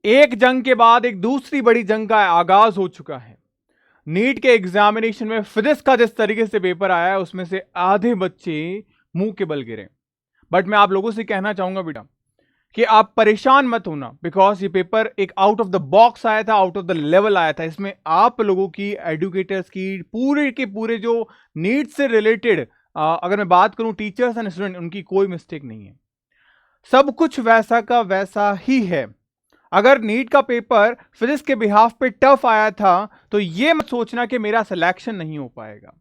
एक जंग के बाद एक दूसरी बड़ी जंग का आगाज हो चुका है। नीट के एग्जामिनेशन में फिजिक्स का जिस तरीके से पेपर आया है उसमें से आधे बच्चे मुंह के बल गिरे। बट मैं आप लोगों से कहना चाहूंगा बेटा कि आप परेशान मत होना, बिकॉज ये पेपर एक आउट ऑफ द बॉक्स आया था, आउट ऑफ द लेवल आया था। इसमें आप लोगों की, एडुकेटर्स की, पूरे के पूरे जो नीट से रिलेटेड अगर मैं बात करूं टीचर्स एंड स्टूडेंट, उनकी कोई मिस्टेक नहीं है। सब कुछ वैसा का वैसा ही है। अगर नीट का पेपर फिजिक्स के बिहाफ पे टफ आया था तो ये मत सोचना कि मेरा सिलेक्शन नहीं हो पाएगा।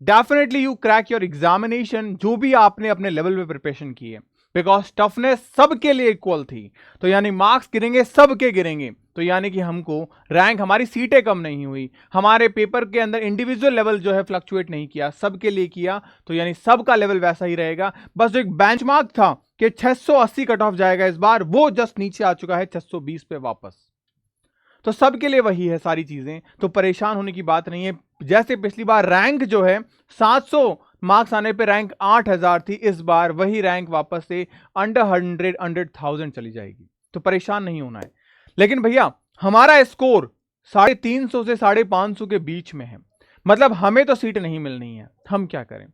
Definitely you crack your examination, जो भी आपने अपने लेवल पे प्रिपरेशन की है, बिकॉज टफनेस सबके लिए इक्वल थी। तो यानी मार्क्स गिरेंगे, सबके गिरेंगे। तो यानी कि हमको रैंक, हमारी सीटें कम नहीं हुई, हमारे पेपर के अंदर इंडिविजुअल लेवल जो है फ्लक्चुएट नहीं किया, सबके लिए किया। तो यानी सबका लेवल वैसा ही रहेगा। बस जो एक बेंचमार्क था कि 680 कट ऑफ जाएगा इस बार, वो जस्ट नीचे आ चुका है 620 पे वापस। तो सबके लिए वही है सारी चीजें, तो परेशान होने की बात नहीं है। जैसे पिछली बार रैंक जो है 700 मार्क्स आने पे रैंक 8000 थी, इस बार वही रैंक वापस से अंडर 100,000 चली जाएगी। तो परेशान नहीं होना है। लेकिन भैया हमारा स्कोर 350 से 550 के बीच में है, मतलब हमें तो सीट नहीं मिलनी है। हम क्या करें?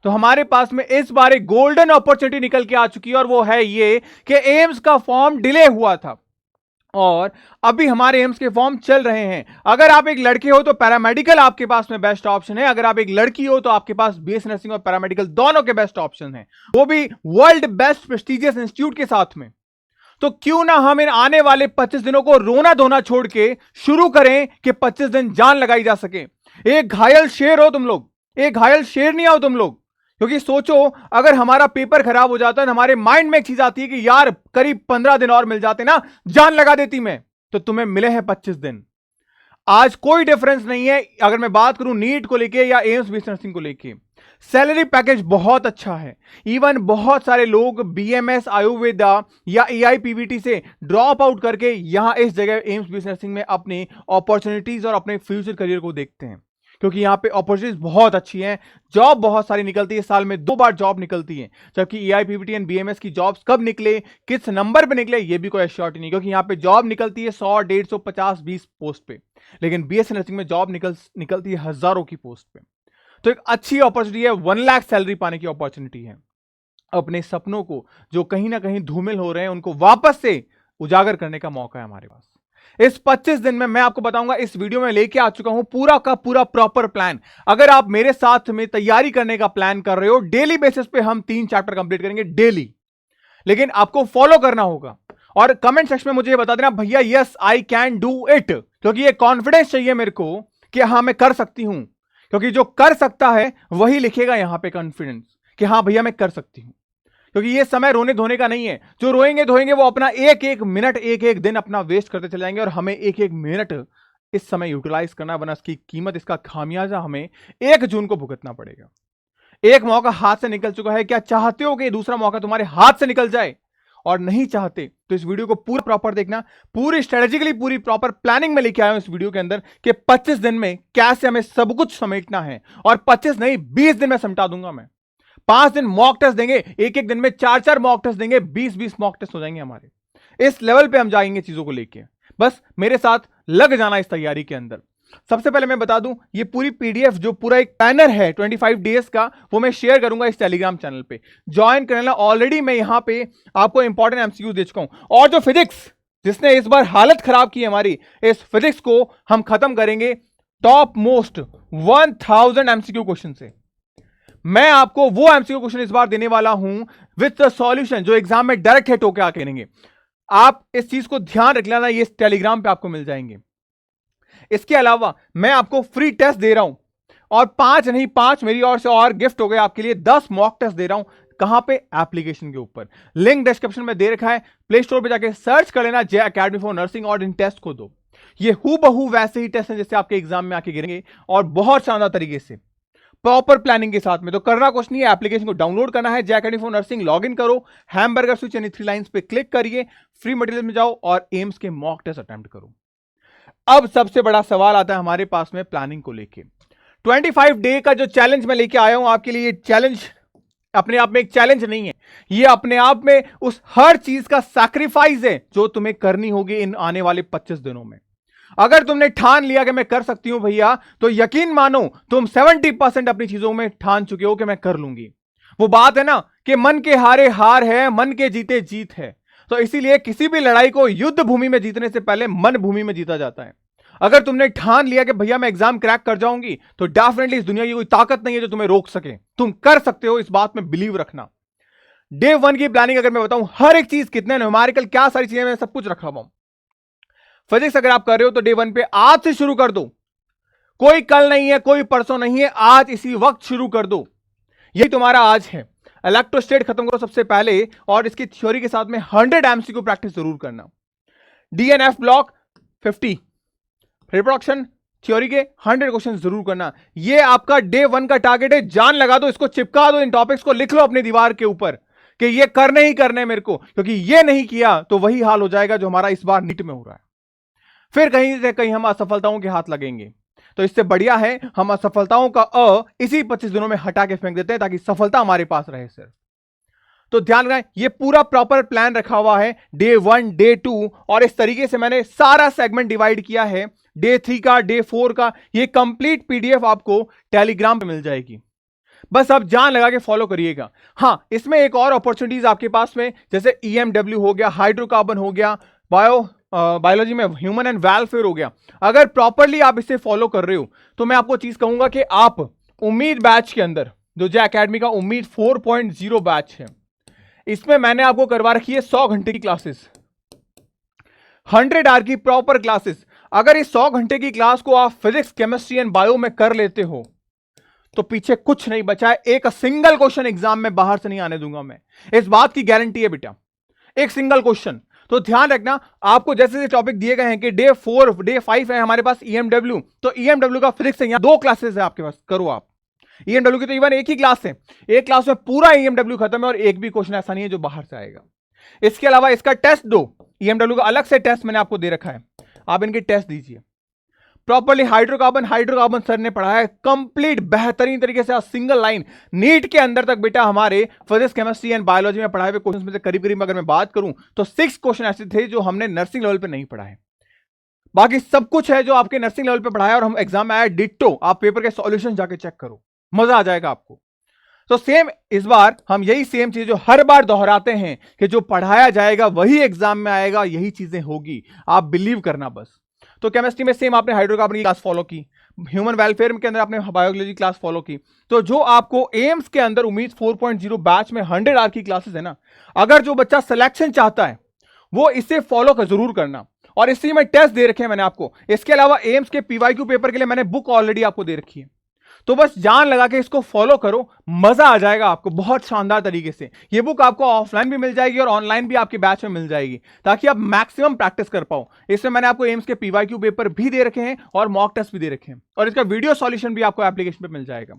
तो हमारे पास में इस बार एक गोल्डन अपॉर्चुनिटी निकल के आ चुकी है, और वो है ये कि एम्स का फॉर्म डिले हुआ था और अभी हमारे एम्स के फॉर्म चल रहे हैं। अगर आप एक लड़के हो तो पैरामेडिकल आपके पास में बेस्ट ऑप्शन है, अगर आप एक लड़की हो तो आपके पास बीएससी नर्सिंग और पैरामेडिकल दोनों के बेस्ट ऑप्शन हैं, वो भी वर्ल्ड बेस्ट प्रेस्टिजियस इंस्टीट्यूट के साथ में। तो क्यों ना हम इन आने वाले 25 दिनों को रोना धोना छोड़ के शुरू करें कि 25 दिन जान लगाई जा सके। एक घायल शेर हो तुम लोग, एक घायल शेर नहीं आओ तुम लोग। क्योंकि सोचो, अगर हमारा पेपर खराब हो जाता है, हमारे माइंड में एक चीज आती है कि यार करीब 15 दिन और मिल जाते ना, जान लगा देती मैं। तो तुम्हें मिले हैं 25 दिन। आज कोई डिफरेंस नहीं है अगर मैं बात करूं नीट को लेके या एम्स बीएससी नर्सिंग को लेके। सैलरी पैकेज बहुत अच्छा है। इवन बहुत सारे लोग बीएमएस, आयुर्वेदा या एआईपीवीटी से ड्रॉप आउट करके यहां इस जगह एम्स बीएससी नर्सिंग में अपनी अपॉर्चुनिटीज और अपने फ्यूचर करियर को देखते हैं, क्योंकि यहाँ पे अपॉर्चुनिटीज बहुत अच्छी हैं। जॉब बहुत सारी निकलती है, साल में 2 बार जॉब निकलती है। जबकि एआईपीवीटी एंड बीएमएस की जॉब्स कब निकले, किस नंबर पे निकले, ये भी कोई एश्योरिटी नहीं, क्योंकि यहाँ पे जॉब निकलती है 100, 150, 50, 20 पोस्ट पे। लेकिन बीएससी नर्सिंग में जॉब निकलती है हजारों की पोस्ट पे। तो एक अच्छी अपॉर्चुनिटी है, 1 लाख सैलरी पाने की अपॉर्चुनिटी है। अपने सपनों को जो कहीं ना कहीं धूमिल हो रहे हैं, उनको वापस से उजागर करने का मौका है हमारे पास। इस 25 दिन में मैं आपको बताऊंगा, इस वीडियो में लेके आ चुका हूं पूरा का पूरा प्रॉपर प्लान। अगर आप मेरे साथ में तैयारी करने का प्लान कर रहे हो, डेली बेसिस पे हम 3 चैप्टर कंप्लीट करेंगे डेली। लेकिन आपको फॉलो करना होगा। और कमेंट सेक्शन में मुझे बता देना भैया yes I can do it, क्योंकि ये कॉन्फिडेंस चाहिए मेरे को कि हाँ मैं कर सकती हूं। क्योंकि जो कर सकता है वही लिखेगा यहां पे कॉन्फिडेंस कि हाँ भैया मैं कर सकती हूं। क्योंकि ये समय रोने धोने का नहीं है। जो रोएंगे धोएंगे वो अपना एक एक मिनट, एक एक दिन अपना वेस्ट करते चले जाएंगे, और हमें एक एक मिनट इस समय यूटिलाइज करना, वरना इसकी कीमत, इसका खामियाजा हमें 1 जून को भुगतना पड़ेगा। एक मौका हाथ से निकल चुका है। क्या चाहते हो कि दूसरा मौका तुम्हारे हाथ से निकल जाए? और नहीं चाहते तो इस वीडियो को पूरा प्रॉपर देखना। पूरी स्ट्रेटेजिकली पूरी प्रॉपर प्लानिंग में लेके आया हूं इस वीडियो के अंदर कि 25 दिन में कैसे हमें सब कुछ समेटना है। और 25 नहीं 20 दिन में समटा दूंगा मैं। 5 दिन मॉक टेस्ट देंगे, एक एक दिन में 4-4 मॉक टेस्ट देंगे, 20-20 मॉक टेस्ट हो जाएंगे हमारे। इस लेवल पे हम जाएंगे चीजों को लेके। बस मेरे साथ लग जाना इस तैयारी के अंदर। सबसे पहले मैं बता दूं, ये पूरी पीडीएफ जो पूरा एक पैनर है 25 डेज का, वो मैं शेयर करूंगा इस टेलीग्राम चैनल पे। ज्वाइन करना। ऑलरेडी मैं यहां पे आपको इंपॉर्टेंट एमसीक्यू दे चुका हूं। और जो फिजिक्स जिसने इस बार हालत खराब की हमारी, इस फिजिक्स को हम खत्म करेंगे टॉप मोस्ट 1000 एमसीक्यू क्वेश्चन से। मैं आपको वो एमसीक्यू क्वेश्चन इस बार देने वाला हूं विद द सॉल्यूशन, जो एग्जाम में डायरेक्ट हिट होकर आके करेंगे। आप इस चीज को ध्यान रख लेना, ये टेलीग्राम पे आपको मिल जाएंगे। इसके अलावा मैं आपको फ्री टेस्ट दे रहा हूं, और 5 नहीं 5 मेरी ओर से और गिफ्ट हो गए आपके लिए। 10 मॉक टेस्ट दे रहा हूं। कहां पे? एप्लीकेशन के ऊपर। लिंक डिस्क्रिप्शन में दे रखा है, प्ले स्टोर पे जाके सर्च कर लेना जे अकेडमी फॉर नर्सिंग, और इन टेस्ट को दो। ये हूबहू वैसे ही टेस्ट हैं जैसे आपके एग्जाम में आके गिरेंगे, और बहुत शानदार तरीके से प्रॉपर प्लानिंग के साथ में। तो करना कुछ नहीं है, एप्लीकेशन को डाउनलोड करना है, J academy for nursing log in करो, हैमबर्गर स्विच यानी 3 लाइंस पे क्लिक करिए, फ्री मटेरियल में जाओ और एम्स के मॉक टेस्ट अटेम्प्ट करो। अब सबसे बड़ा सवाल आता है हमारे पास में प्लानिंग को लेके। 25 डे का जो चैलेंज मैं लेके आया हूं आपके लिए, चैलेंज अपने आप में एक चैलेंज नहीं है, ये अपने आप में उस हर चीज का सैक्रिफाइस है जो तुम्हें करनी होगी इन आने वाले 25 दिनों में। अगर तुमने ठान लिया कि मैं कर सकती हूं भैया, तो यकीन मानो तुम 70% अपनी चीजों में ठान चुके हो कि मैं कर लूंगी। वो बात है ना कि मन के हारे हार है, मन के जीते जीत है। तो इसीलिए किसी भी लड़ाई को युद्ध भूमि में जीतने से पहले मन भूमि में जीता जाता है। अगर तुमने ठान लिया कि भैया मैं एग्जाम क्रैक कर जाऊंगी, तो डेफिनेटली इस दुनिया की कोई ताकत नहीं है जो तुम्हें रोक सके। तुम कर सकते हो, इस बात में बिलीव रखना। डे 1 की प्लानिंग अगर मैं बताऊं, हर एक चीज, कितने न्यूमेरिकल, क्या सारी चीजें, मैं सब कुछ रखा हुआ हूं। फिजिक्स अगर आप कर रहे हो तो डे 1 पे आज से शुरू कर दो। कोई कल नहीं है, कोई परसों नहीं है, आज इसी वक्त शुरू कर दो। यही तुम्हारा आज है। इलेक्ट्रोस्टेट खत्म करो सबसे पहले, और इसकी थ्योरी के साथ में 100 एमसीक्यू प्रैक्टिस जरूर करना। डीएनएफ ब्लॉक 50, रिप्रोडक्शन थ्योरी के 100 क्वेश्चन जरूर करना। ये आपका डे 1 का टारगेट है। जान लगा दो, इसको चिपका दो, इन टॉपिक्स को लिख लो अपनी दीवार के ऊपर कि ये करने ही करने मेरे को, क्योंकि ये नहीं किया तो वही हाल हो जाएगा जो हमारा इस बार नीट में हो रहा है। फिर कहीं से कहीं हम असफलताओं के हाथ लगेंगे। तो इससे बढ़िया है हम असफलताओं का इसी 25 दिनों में हटा के फेंक देते हैं, ताकि सफलता हमारे पास रहे सिर्फ। तो ध्यान रखें, ये पूरा प्रॉपर प्लान रखा हुआ है, डे 1, डे 2, और इस तरीके से मैंने सारा सेगमेंट डिवाइड किया है। डे 3 का, डे 4 का, ये कंप्लीट पीडीएफ आपको टेलीग्राम पे मिल जाएगी। बस अब जान लगा के फॉलो करिएगा। हां, इसमें एक और अपॉर्चुनिटीज आपके पास में, जैसे ईएमडब्ल्यू हो गया, हाइड्रोकार्बन हो गया, बायोलॉजी में ह्यूमन एंड वेलफेयर हो गया। अगर प्रॉपरली आप इसे फॉलो कर रहे हो, तो मैं आपको चीज कहूंगा कि आप उम्मीद बैच के अंदर, जो एकेडमी का उम्मीद 4.0 बैच है, इसमें मैंने आपको करवा रखी है 100 घंटे की क्लासेस, 100 आवर की प्रॉपर क्लासेस। अगर इस 100 घंटे की क्लास को आप फिजिक्स, केमिस्ट्री एंड बायो में कर लेते हो, तो पीछे कुछ नहीं बचा है। एक सिंगल क्वेश्चन एग्जाम में बाहर से नहीं आने दूंगा मैं, इस बात की गारंटी है बेटा, एक सिंगल क्वेश्चन। तो ध्यान रखना, आपको जैसे जैसे टॉपिक दिए गए हैं कि डे 4, डे 5 है हमारे पास ईएमडब्ल्यू, तो ईएमडब्ल्यू का फिजिक्स है, यहां 2 क्लासेस है आपके पास, करो आप। ईएमडब्ल्यू की तो इवन एक ही क्लास है, एक क्लास में पूरा ईएमडब्ल्यू खत्म है, और एक भी क्वेश्चन ऐसा नहीं है जो बाहर से आएगा। इसके अलावा इसका टेस्ट दो, ईएमडब्ल्यू का अलग से टेस्ट मैंने आपको दे रखा है, आप इनके टेस्ट दीजिए प्रॉपर्ली। हाइड्रोकार्बन सर ने पढ़ाया है कंप्लीट बेहतरीन तरीके से, सिंगल लाइन नीट के अंदर तक बेटा हमारे फिजिक्स, केमिस्ट्री एंड बायोलॉजी में पढ़ाए हुए क्वेश्चन में से करीब करीब अगर मैं बात करूं तो 6 क्वेश्चन ऐसे थे जो हमने नर्सिंग लेवल पे नहीं पढ़ाए। बाकी सब कुछ है जो आपके नर्सिंग लेवल पे पढ़ाया, और हम एग्जाम में आया डिट्टो। आप पेपर के सॉल्यूशन जाके चेक करो, मजा आ जाएगा आपको। तो सेम इस बार हम यही सेम चीज जो हर बार दोहराते हैं कि जो पढ़ाया जाएगा वही एग्जाम में आएगा, यही चीजें होगी, आप बिलीव करना बस। तो केमिस्ट्री में सेम आपने हाइड्रोकार्बन की क्लास फॉलो की, ह्यूमन वेलफेयर के अंदर आपने बायोलॉजी क्लास फॉलो की। तो जो आपको एम्स के अंदर उम्मीद 4.0 बैच में 100 आवर की क्लासेस है ना, अगर जो बच्चा सिलेक्शन चाहता है वो इसे फॉलो कर जरूर करना। और इसी में टेस्ट दे रखे हैं मैंने आपको। इसके अलावा एम्स के पीवाईक्यू पेपर के लिए मैंने बुक ऑलरेडी आपको दे रखी है। तो बस जान लगा के इसको फॉलो करो, मजा आ जाएगा आपको बहुत शानदार तरीके से। ये बुक आपको ऑफलाइन भी मिल जाएगी और ऑनलाइन भी आपके बैच में मिल जाएगी, ताकि आप मैक्सिमम प्रैक्टिस कर पाओ। इसमें मैंने आपको एम्स के पीवाईक्यू पेपर भी दे रखे हैं और मॉक टेस्ट भी दे रखे हैं, और इसका वीडियो सॉल्यूशन भी आपको एप्लीकेशन पे मिल जाएगा।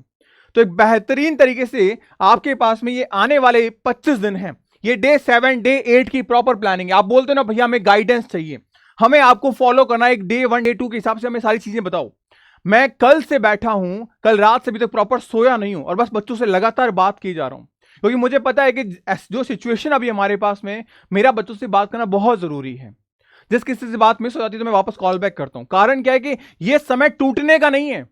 तो एक बेहतरीन तरीके से आपके पास में ये आने वाले 25 दिन हैं। ये डे 7, डे 8 की प्रॉपर प्लानिंग है। आप बोलते हो ना भैया हमें गाइडेंस चाहिए, हमें आपको फॉलो करना है एक डे 1, डे 2 के हिसाब से, हमें सारी चीजें बताओ। मैं कल से बैठा हूं, कल रात से अभी तक प्रॉपर सोया नहीं हूं, और बस बच्चों से लगातार बात की जा रहा हूं, क्योंकि मुझे पता है कि जो सिचुएशन अभी हमारे पास में, मेरा बच्चों से बात करना बहुत जरूरी है। जिस किसी से बात मिस हो जाती है तो मैं वापस कॉल बैक करता हूं। कारण क्या है कि यह समय टूटने का नहीं है,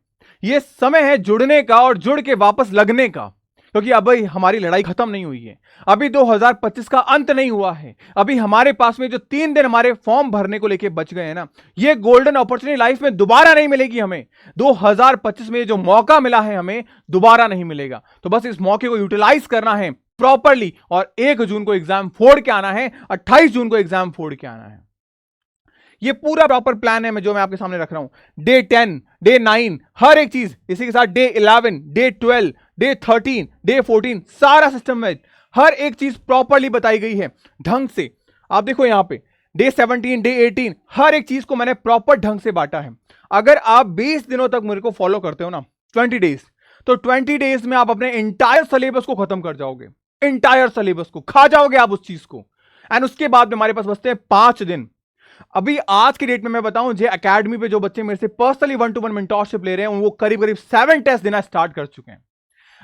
यह समय है जुड़ने का, और जुड़ के वापस लगने का। क्योंकि अभी हमारी लड़ाई खत्म नहीं हुई है, अभी 2025 का अंत नहीं हुआ है। अभी हमारे पास में जो 3 दिन हमारे फॉर्म भरने को लेके बच गए हैं ना, ये गोल्डन अपॉर्चुनिटी लाइफ में दोबारा नहीं मिलेगी हमें। 2025 में जो मौका मिला है हमें, दोबारा नहीं मिलेगा। तो बस इस मौके को यूटिलाइज करना है प्रॉपरली, और 1 जून को एग्जाम फोड़ के आना है, 28 जून को एग्जाम फोड़ के आना है। ये पूरा प्रॉपर प्लान है मैं जो मैं आपके सामने रख रहा हूं। डे 10, डे 9, हर एक चीज, इसी के साथ डे 11, डे 12, डे 13, डे 14, सारा सिस्टम में हर एक चीज प्रॉपरली बताई गई है ढंग से। आप देखो यहां पे डे 17, डे 18, हर एक चीज को मैंने प्रॉपर ढंग से बांटा है। अगर आप 20 दिनों तक मेरे को फॉलो करते हो ना, 20 डेज, तो 20 डेज में आप अपने इंटायर सिलेबस को खत्म कर जाओगे, इंटायर सिलेबस को खा जाओगे आप उस चीज को। एंड उसके बाद में हमारे पास बचते हैं 5 दिन। अभी आज की डेट में मैं बताऊं, जे एकेडमी पे जो बच्चे मेरे से पर्सनली 1-to-1 मेंटोरशिप ले रहे हैं, वो करीब करीब 7 टेस्ट देना स्टार्ट कर चुके हैं।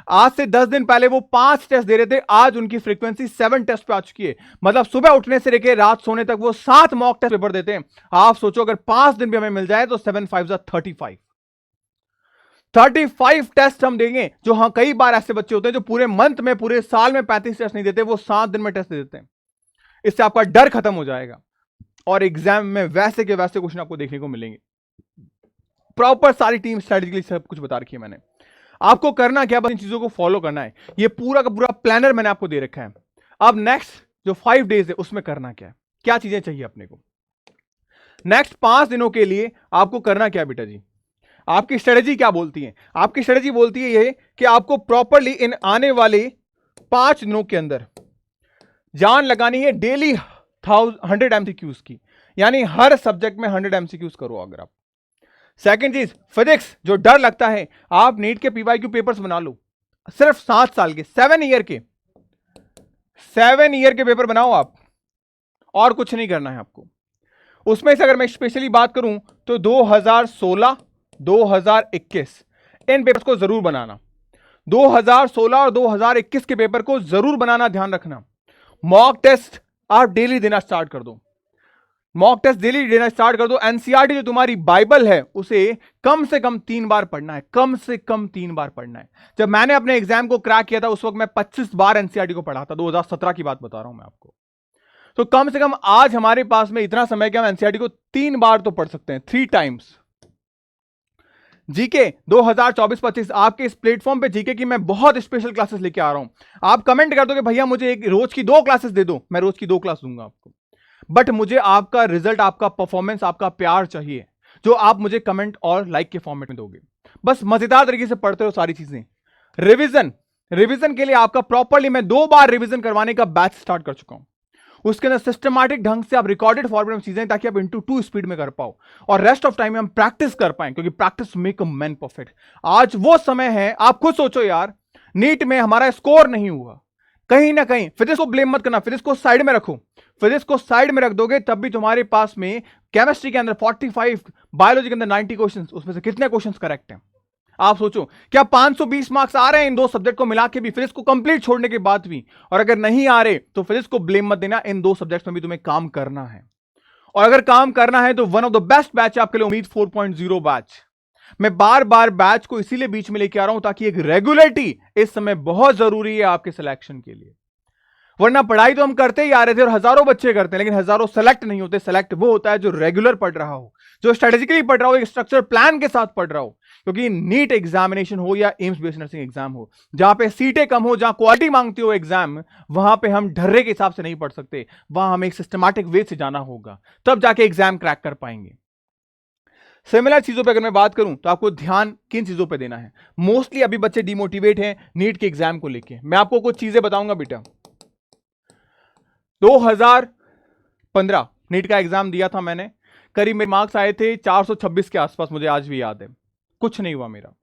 आज से 10 दिन पहले वो 5 टेस्ट दे रहे थे, आज उनकी फ्रीक्वेंसी 7 टेस्ट पे आ चुकी है। मतलब सुबह उठने से लेकर रात सोने तक वो 7 मॉक टेस्ट पेपर देते हैं। आप सोचो अगर 5 दिन भी हमें मिल जाए तो 7 5 35 टेस्ट हम देंगे। जो हाँ, कई बार ऐसे बच्चे होते हैं जो पूरे मंथ में, पूरे साल में 35 टेस्ट नहीं देते, वो 7 दिन में टेस्ट दे देते हैं। इससे आपका डर खत्म हो जाएगा और एग्जाम में वैसे के वैसे क्वेश्चन आपको देखने को मिलेंगे। प्रॉपर सारी टीम स्ट्रेटेजी सब कुछ बता रखी है मैंने। आपको करना क्या, बस इन चीजों को फॉलो करना है। ये पूरा का पूरा प्लानर मैंने आपको दे रखा है। अब नेक्स्ट जो 5 डेज है उसमें करना क्या है, क्या चीजें चाहिए अपने को। नेक्स्ट 5 दिनों के लिए आपको करना क्या बेटा जी, आपकी स्ट्रेटेजी क्या बोलती है? आपकी स्ट्रेटेजी बोलती है ये कि आपको प्रॉपरली इन आने वाले 5 दिनों के अंदर जान लगानी है डेली 100 MCQs की, यानी हर सब्जेक्ट में 100 MCQs करो अगर आप। सेकंड चीज, फिजिक्स जो डर लगता है, आप नीट के PYQ पेपर्स बना लो, सिर्फ 7 साल के 7 ईयर के पेपर बनाओ आप, और कुछ नहीं करना है आपको। उसमें से अगर मैं स्पेशली बात करूं तो 2016 2021 इन पेपर्स को जरूर बनाना। 2016 और 2021 के पेपर को जरूर बनाना, ध्यान रखना। मॉक टेस्ट आप डेली देना स्टार्ट कर दो, मॉक टेस्ट डेली देना स्टार्ट कर दो। एनसीईआरटी जो तुम्हारी बाइबल है उसे कम से कम 3 बार पढ़ना है, कम से कम 3 बार पढ़ना है। जब मैंने अपने एग्जाम को क्रैक किया था उस वक्त मैं 25 बार एनसीईआरटी को पढ़ा था, 2017 की बात बता रहा हूं मैं आपको। तो कम से कम आज हमारे पास में इतना समय कि हम एनसीईआरटी को 3 बार तो पढ़ सकते हैं, 3 टाइम्स। जीके 2024-25 आपके इस प्लेटफॉर्म पे जीके की मैं बहुत स्पेशल क्लासेस लेके आ रहा हूं। आप कमेंट कर दो कि भैया मुझे एक रोज की 2 क्लासेस दे दो, मैं रोज की 2 क्लास दूंगा आपको। बट मुझे आपका रिजल्ट, आपका परफॉर्मेंस, आपका प्यार चाहिए, जो आप मुझे कमेंट और लाइक के फॉर्मेट में दोगे। बस मजेदार तरीके से पढ़ते हो सारी चीजें। रिवीजन के लिए आपका प्रॉपरली मैं 2 बार रिवीजन करवाने का बैच स्टार्ट कर चुका हूं। उसके अंदर सिस्टमैटिक ढंग से आप रिकॉर्डेड फॉर्मेट में चीजें, ताकि आप इंटू 2 स्पीड में कर पाओ और रेस्ट ऑफ टाइम में हम प्रैक्टिस कर पाए, क्योंकि practice make a man perfect. आज वो समय है, आप खुद सोचो यार, नीट में हमारा स्कोर नहीं हुआ, कहीं ना कहीं फिजिक्स को ब्लेम मत करना, फिजिक्स को साइड में रखो। फिजिक्स को साइड में रख दोगे तब भी तुम्हारे पास में केमिस्ट्री के अंदर 45, बायोलॉजी के अंदर 90 क्वेश्चंस, उसमें से कितने क्वेश्चंस करेक्ट हैं? आप सोचो, क्या 520 मार्क्स आ रहे हैं इन 2 सब्जेक्ट को मिला के भी, फिजिक्स को कंप्लीट छोड़ने के बाद भी? और अगर नहीं आ रहे तो फिजिक्स को ब्लेम मत देना, इन 2 सब्जेक्ट्स में भी तुम्हें काम करना है। और अगर काम करना है तो one of the best batch आपके लिए उम्मीद 4.0 बैच। मैं बार बार बैच को इसीलिए बीच में लेके आ रहा हूं ताकि एक रेगुलरिटी इस समय बहुत जरूरी है आपके सिलेक्शन के लिए। वरना पढ़ाई तो हम करते ही आ रहे थे और हजारों बच्चे करते हैं, लेकिन हजारों सेलेक्ट नहीं होते। सेलेक्ट वो होता है जो रेगुलर पढ़ रहा हो, जो स्ट्रेटेजिकली पढ़ रहा हो, एक स्ट्रक्चर प्लान के साथ पढ़ रहा हो। क्योंकि नीट एग्जामिनेशन हो या एम्स बेस्ड नर्सिंग एग्जाम हो, जहां पे सीटें कम हो, जहां क्वालिटी मांगती हो एग्जाम, वहां पे हम ढर्रे के हिसाब से नहीं पढ़ सकते। वहां हमें एक सिस्टमैटिक वे से जाना होगा, तब जाके एग्जाम क्रैक कर पाएंगे। सिमिलर चीजों पे अगर मैं बात करूं तो आपको ध्यान किन चीजों पे देना है? मोस्टली अभी बच्चे डिमोटिवेट हैं नीट के एग्जाम को लेके। मैं आपको कुछ चीजें बताऊंगा बेटा। 2015 नीट का एग्जाम दिया था मैंने, करीब मेरे मार्क्स आए थे 426 के आसपास, मुझे आज भी याद है। कुछ नहीं हुआ मेरा।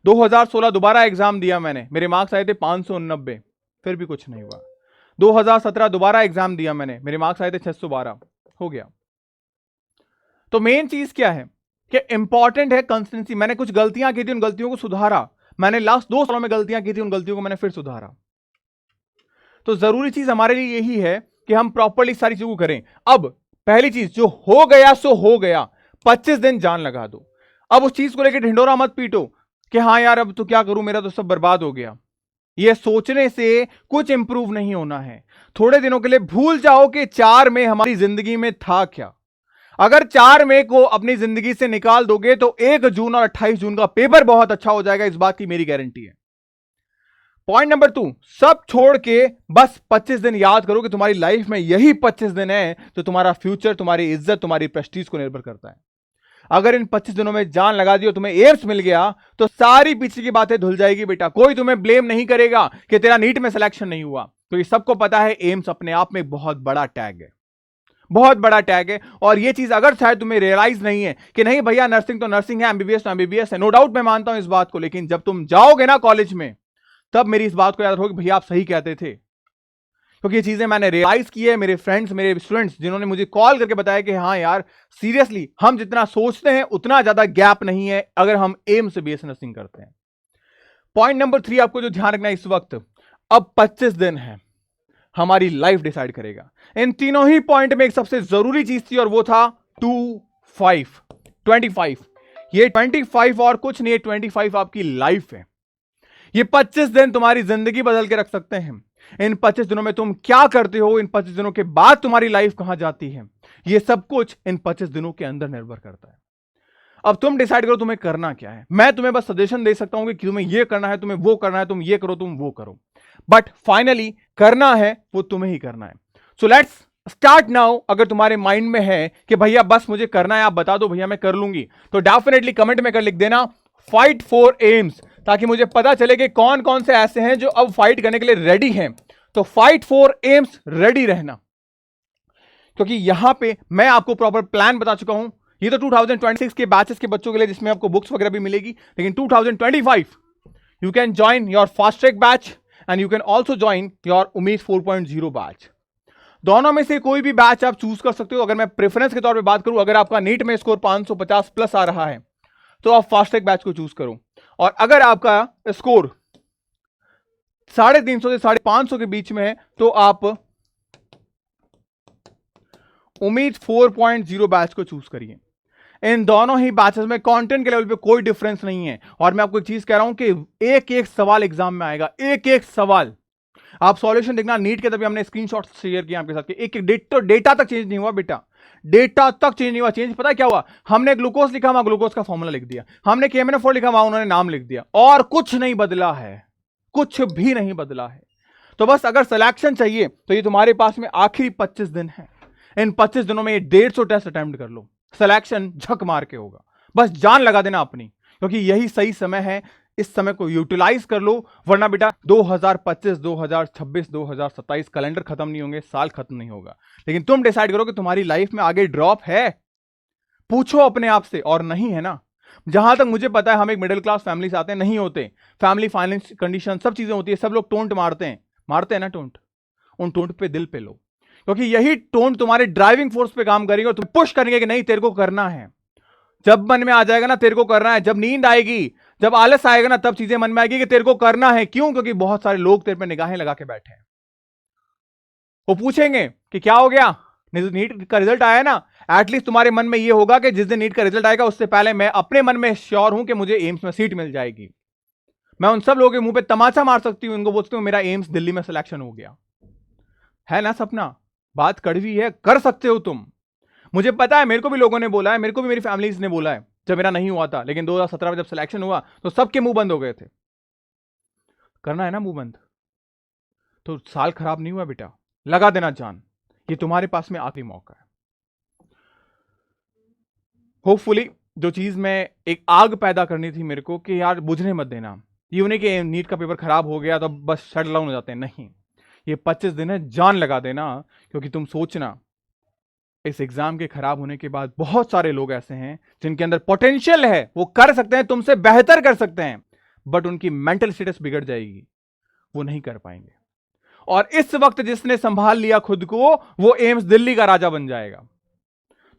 2016 दोबारा एग्जाम दिया मैंने, मेरे मार्क्स आए थे 589, फिर भी कुछ नहीं हुआ। 2017 दोबारा एग्जाम दिया मैंने, मेरे मार्क्स आए थे 612, हो गया। तो मेन चीज क्या है कि इंपॉर्टेंट है कंसिस्टेंसी। मैंने कुछ गलतियां की थी, उन गलतियों को सुधारा। मैंने लास्ट 2 सालों में गलतियां की थी, उन गलतियों को मैंने फिर सुधारा। तो जरूरी चीज हमारे लिए यही है कि हम प्रॉपरली सारी चीजों को करें। अब पहली चीज, जो हो गया सो हो गया, 25 दिन जान लगा दो। अब उस चीज को लेकर ढिंडोरा मत पीटो कि हाँ यार अब तो क्या करूं, मेरा तो सब बर्बाद हो गया। यह सोचने से कुछ इंप्रूव नहीं होना है। थोड़े दिनों के लिए भूल जाओ कि 4 मई हमारी जिंदगी में था क्या। अगर 4 मई को अपनी जिंदगी से निकाल दोगे तो 1 जून और 28 जून का पेपर बहुत अच्छा हो जाएगा, इस बात की मेरी गारंटी है। पॉइंट नंबर 2, सब छोड़ के बस 25 दिन याद करो कि तुम्हारी लाइफ में यही 25 दिन है जो तुम्हारा फ्यूचर, तुम्हारी इज्जत, तुम्हारी प्रेस्टीज को निर्भर करता है। अगर इन 25 दिनों में जान लगा दी और तुम्हें एम्स मिल गया तो सारी पीछे की बातें धुल जाएगी बेटा। कोई तुम्हें ब्लेम नहीं करेगा कि तेरा नीट में सिलेक्शन नहीं हुआ, तो ये सबको पता है एम्स अपने आप में बहुत बड़ा टैग है, बहुत बड़ा टैग है। और ये चीज अगर शायद तुम्हें रियलाइज नहीं है कि नहीं भैया नर्सिंग तो नर्सिंग है, एमबीबीएस तो एमबीबीएस है, नो डाउट मैं मानता हूं इस बात को, लेकिन जब तुम जाओगे ना कॉलेज में तब मेरी इस बात को याद रखो कि भैया आप सही कहते थे। क्योंकि ये चीजें मैंने रियलाइज की है, मेरे फ्रेंड्स, मेरे स्टूडेंट्स जिन्होंने मुझे कॉल करके बताया कि हाँ यार सीरियसली हम जितना सोचते हैं उतना ज्यादा गैप नहीं है अगर हम एम्स से बीएससी नर्सिंग करते हैं। पॉइंट नंबर 3 आपको जो ध्यान रखना है इस वक्त, अब 25 दिन है, हमारी लाइफ डिसाइड करेगा। इन तीनों ही पॉइंट में एक सबसे जरूरी चीज थी और वो था 25। ये 25 और कुछ नहीं है, 25 आपकी लाइफ है। ये 25 दिन तुम्हारी जिंदगी बदल के रख सकते हैं। इन 25 दिनों में तुम क्या करते हो, इन 25 दिनों के बाद तुम्हारी लाइफ कहां जाती है, ये सब कुछ इन 25 दिनों के अंदर निर्भर करता है। अब तुम डिसाइड करो तुम्हें करना क्या है। मैं तुम्हें बस सजेशन दे सकता हूं कि तुम्हें ये करना है, तुम्हें वो करना है, तुम ये करो, तुम वो करो, बट फाइनली करना है वो तुम्हें ही करना है। So let's start now. अगर तुम्हारे माइंड में है कि भैया बस मुझे करना है, आप बता दो भैया मैं कर लूंगी, तो डेफिनेटली कमेंट में कर लिख देना फाइट फॉर एम्स, ताकि मुझे पता चले कि कौन कौन से ऐसे हैं जो अब फाइट करने के लिए रेडी हैं। तो फाइट फॉर एम्स, रेडी रहना, क्योंकि यहां पे मैं आपको प्रॉपर प्लान बता चुका हूं। ये तो 2026 के बैचेस के बच्चों के लिए, जिसमें आपको बुक्स वगैरह भी मिलेगी, लेकिन 2025 you can join your fast track batch and you can also join your उम्मीद 4.0 बैच। दोनों में से कोई भी बैच आप चूज कर सकते हो। अगर मैं प्रेफरेंस के तौर पे बात करूं, अगर आपका नीट में स्कोर 550 प्लस आ रहा है तो आप फास्ट ट्रैक बैच को चूज करो, और अगर आपका स्कोर 350 से 550 के बीच में है तो आप उम्मीद 4.0 बैच को चूज करिए। इन दोनों ही बैचेस में कंटेंट के लेवल पे कोई डिफरेंस नहीं है, और मैं आपको एक चीज कह रहा हूं कि एक एक सवाल एग्जाम में आएगा, एक एक सवाल आप सॉल्यूशन देखना। नीट के तभी हमने स्क्रीनशॉट शेयर किया आपके साथ कि एक एक डेटा तक चेंज नहीं हुआ बेटा, डेटा तक चेंज नहीं हुआ। चेंज पता है क्या हुआ? हमने ग्लूकोज लिखा, वहां ग्लूकोज का फॉर्मूला लिख दिया, हमने KMNO4 लिखा, वहां उन्होंने नाम लिख दिया, और कुछ नहीं बदला है, कुछ भी नहीं बदला है। तो बस अगर सिलेक्शन चाहिए तो ये तुम्हारे पास में आखिरी 25 दिन है। इन 25 दिनों में 150 टेस्ट अटेम्प्ट कर लो, सिलेक्शन झक मार के होगा। बस जान लगा देना अपनी, क्योंकि यही सही समय है, इस समय को यूटिलाइज कर लो, वरना बेटा 2025, 2026, 2027 कैलेंडर खत्म नहीं होंगे, साल खत्म नहीं होगा। लेकिन तुम डिसाइड करो कि तुम्हारी लाइफ में आगे ड्रॉप है, पूछो अपने आप से, और नहीं है ना। जहां तक मुझे पता है हम एक मिडिल क्लास फैमिली से आते हैं, नहीं होते, फैमिली फाइनेंस कंडीशन सब चीजें होती है, सब लोग टोंट मारते हैं ना टोंट, उन टोंट पे दिल पे लो, क्योंकि यही टोंट तुम्हारे ड्राइविंग फोर्स पे काम करेगा और तुम पुश करेंगे कि नहीं तेरे को करना है। जब मन में आ जाएगा ना तेरे को करना है, जब नींद आएगी, जब आलस आएगा ना, तब चीजें मन में आएगी कि तेरे को करना है। क्यों? क्योंकि बहुत सारे लोग तेरे पे निगाहें लगा के बैठे हैं। वो पूछेंगे कि क्या हो गया, नीट का रिजल्ट आया ना। एटलीस्ट तुम्हारे मन में ये होगा कि जिस दिन नीट का रिजल्ट आएगा उससे पहले मैं अपने मन में श्योर हूं कि मुझे एम्स में सीट मिल जाएगी। मैं उन सब लोगों के मुंह पे तमाचा मार सकती हूं, इनको बोलती हूं मेरा एम्स दिल्ली में सिलेक्शन हो गया। है ना सपना? बात कड़वी है, कर सकते हो तुम। मुझे पता है, मेरे को भी लोगों ने बोला है, मेरे को भी मेरी फैमिलीज ने बोला है जब मेरा नहीं हुआ था, लेकिन 2017 में जब सिलेक्शन हुआ तो सबके मुंह बंद हो गए थे। करना है ना मुंह बंद, तो साल खराब नहीं हुआ बेटा, लगा देना जान, ये तुम्हारे पास में आखिरी मौका है। होपफुली जो चीज मैं एक आग पैदा करनी थी मेरे को कि यार बुझने मत देना, ये नहीं कि नीट का पेपर खराब हो गया तो बस शट डाउन हो जाते हैं, नहीं, ये 25 दिन है, जान लगा देना। क्योंकि तुम सोचना, इस एग्जाम के खराब होने के बाद बहुत सारे लोग ऐसे हैं जिनके अंदर पोटेंशियल है, वो कर सकते हैं, तुमसे बेहतर कर सकते हैं, बट उनकी मेंटल स्टेटस बिगड़ जाएगी, वो नहीं कर पाएंगे। और इस वक्त जिसने संभाल लिया खुद को, वो एम्स दिल्ली का राजा बन जाएगा।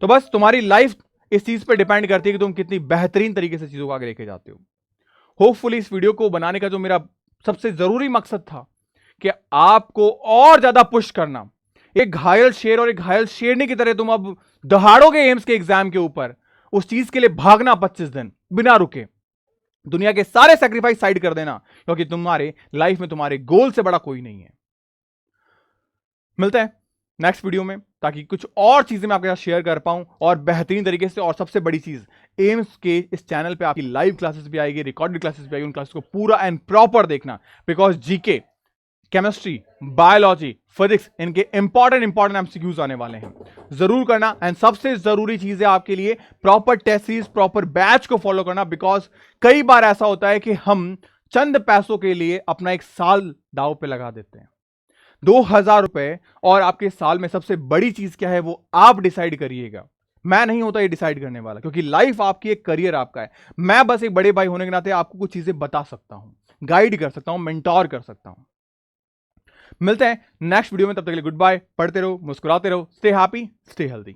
तो बस तुम्हारी लाइफ इस चीज पर डिपेंड करती है कि तुम कितनी बेहतरीन तरीके से चीजों को आगे लेके जाते हो। होपफुली इस वीडियो को बनाने का जो मेरा सबसे जरूरी मकसद था कि आपको और ज्यादा पुश करना, एक घायल शेर और एक घायल शेरनी की तरह तुम अब दहाड़ोगे एम्स के एग्जाम के ऊपर, उस चीज के लिए भागना 25 दिन बिना रुके, दुनिया के सारे सैक्रिफाइस साइड कर देना, क्योंकि तुम्हारे लाइफ में तुम्हारे गोल से बड़ा कोई नहीं है। मिलते हैं नेक्स्ट वीडियो में, ताकि कुछ और चीजें मैं आपके साथ शेयर कर पाऊं और बेहतरीन तरीके से। और सबसे बड़ी चीज, एम्स के इस चैनल पे आपकी लाइव क्लासेस भी आएगी, रिकॉर्डेड क्लासेस भी आएगी, उन क्लासेस को पूरा एंड प्रॉपर देखना, because GK, chemistry, biology, physics, इनके इंपॉर्टेंट एमसीक्यूज आने वाले हैं, जरूर करना। एंड सबसे जरूरी चीज है आपके लिए proper test series, proper batch को फॉलो करना, बिकॉज कई बार ऐसा होता है कि हम चंद पैसों के लिए अपना एक साल दांव पे लगा देते हैं, 2000 रुपए, और आपके साल में सबसे बड़ी चीज क्या है वो आप डिसाइड करिएगा। मैं नहीं होता ये डिसाइड करने वाला, क्योंकि लाइफ आपकी, एक करियर आपका है। मैं बस एक बड़े भाई होने के नाते आपको कुछ चीजें बता सकता हूं, गाइड कर सकता हूं, मेंटोर कर सकता हूं। मिलते हैं नेक्स्ट वीडियो में, तब तक के लिए गुड बाय। पढ़ते रहो, मुस्कुराते रहो, स्टे हैप्पी, स्टे हेल्दी।